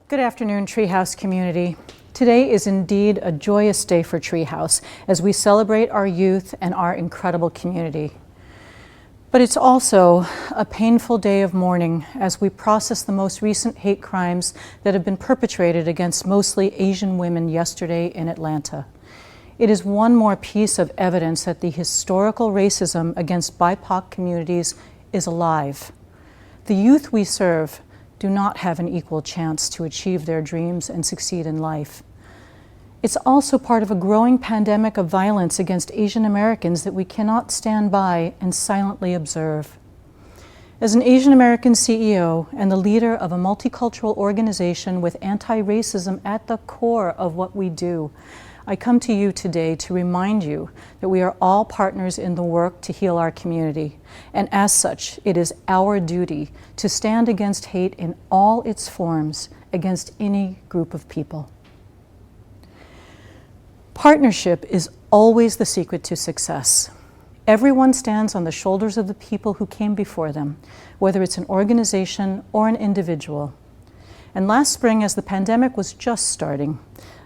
Good afternoon, Treehouse community. Today is indeed a joyous day for Treehouse as we celebrate our youth and our incredible community. But it's also a painful day of mourning as we process the most recent hate crimes that have been perpetrated against mostly Asian women yesterday in Atlanta. It is one more piece of evidence that the historical racism against BIPOC communities is alive. The youth we serve do not have an equal chance to achieve their dreams and succeed in life. It's also part of a growing pandemic of violence against Asian Americans that we cannot stand by and silently observe. As an Asian American CEO and the leader of a multicultural organization with anti-racism at the core of what we do, I come to you today to remind you that we are all partners in the work to heal our community, and as such, it is our duty to stand against hate in all its forms against any group of people. Partnership is always the secret to success. Everyone stands on the shoulders of the people who came before them, whether it's an organization or an individual. And last spring, as the pandemic was just starting,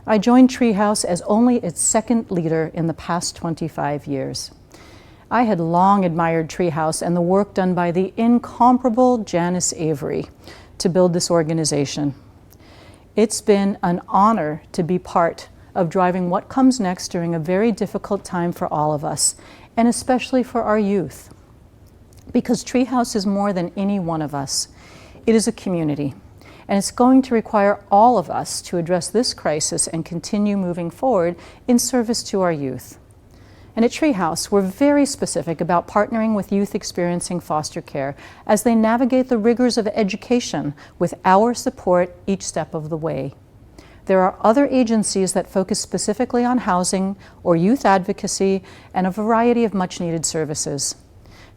I joined Treehouse as only its second leader in the past 25 years. I had long admired Treehouse and the work done by the incomparable Janice Avery to build this organization. It's been an honor to be part of driving what comes next during a very difficult time for all of us, and especially for our youth. Because Treehouse is more than any one of us. It is a community. And it's going to require all of us to address this crisis and continue moving forward in service to our youth. And at Treehouse, we're very specific about partnering with youth experiencing foster care as they navigate the rigors of education with our support each step of the way. There are other agencies that focus specifically on housing or youth advocacy and a variety of much-needed services.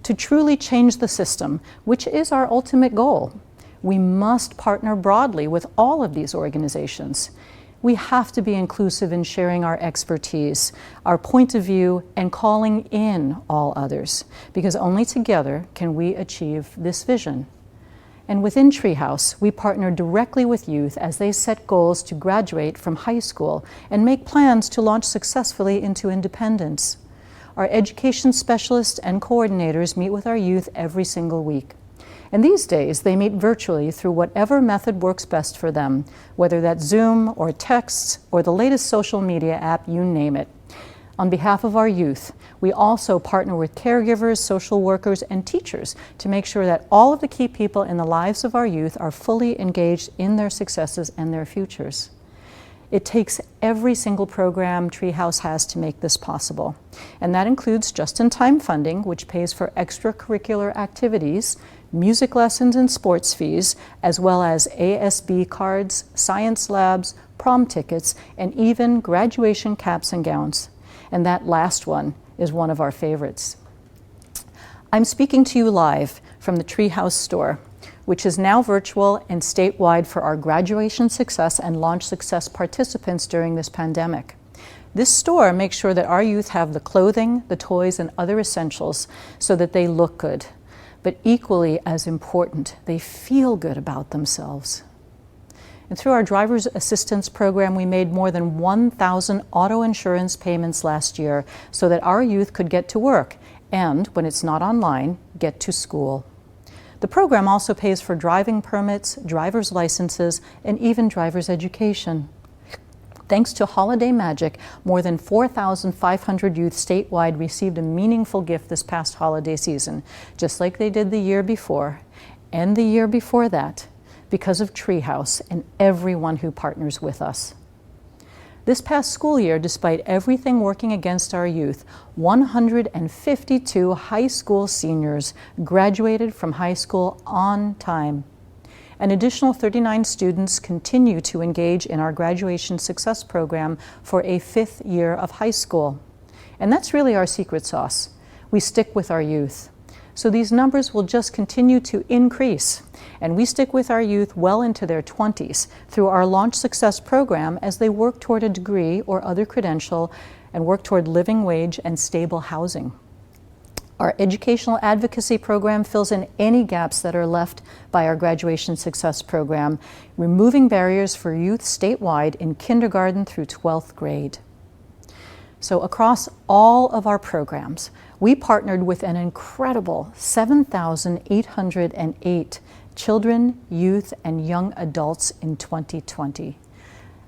To truly change the system, which is our ultimate goal, we must partner broadly with all of these organizations. We have to be inclusive in sharing our expertise, our point of view, and calling in all others, because only together can we achieve this vision. And within Treehouse, we partner directly with youth as they set goals to graduate from high school and make plans to launch successfully into independence. Our education specialists and coordinators meet with our youth every single week. And these days, they meet virtually through whatever method works best for them, whether that's Zoom or texts or the latest social media app, you name it. On behalf of our youth, we also partner with caregivers, social workers, and teachers to make sure that all of the key people in the lives of our youth are fully engaged in their successes and their futures. It takes every single program Treehouse has to make this possible. And that includes just-in-time funding, which pays for extracurricular activities, music lessons and sports fees, as well as ASB cards, science labs, prom tickets, and even graduation caps and gowns. And that last one is one of our favorites. I'm speaking to you live from the Treehouse store, which is now virtual and statewide for our graduation success and launch success participants during this pandemic. This store makes sure that our youth have the clothing, the toys, and other essentials so that they look good. But equally as important, they feel good about themselves. And through our driver's assistance program, we made more than 1,000 auto insurance payments last year so that our youth could get to work and, when it's not online, get to school. The program also pays for driving permits, driver's licenses, and even driver's education. Thanks to Holiday Magic, more than 4,500 youth statewide received a meaningful gift this past holiday season, just like they did the year before and the year before that, because of Treehouse and everyone who partners with us. This past school year, despite everything working against our youth, 152 high school seniors graduated from high school on time. An additional 39 students continue to engage in our graduation success program for a 5th year of high school. And that's really our secret sauce. We stick with our youth. So these numbers will just continue to increase. And we stick with our youth well into their 20s through our Launch Success program as they work toward a degree or other credential and work toward living wage and stable housing. Our educational advocacy program fills in any gaps that are left by our Graduation Success Program, removing barriers for youth statewide in kindergarten through 12th grade. So across all of our programs, we partnered with an incredible 7,808 children, youth, and young adults in 2020.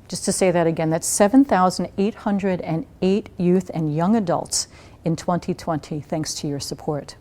Just to say that again, that's 7,808 youth and young adults in 2020, thanks to your support.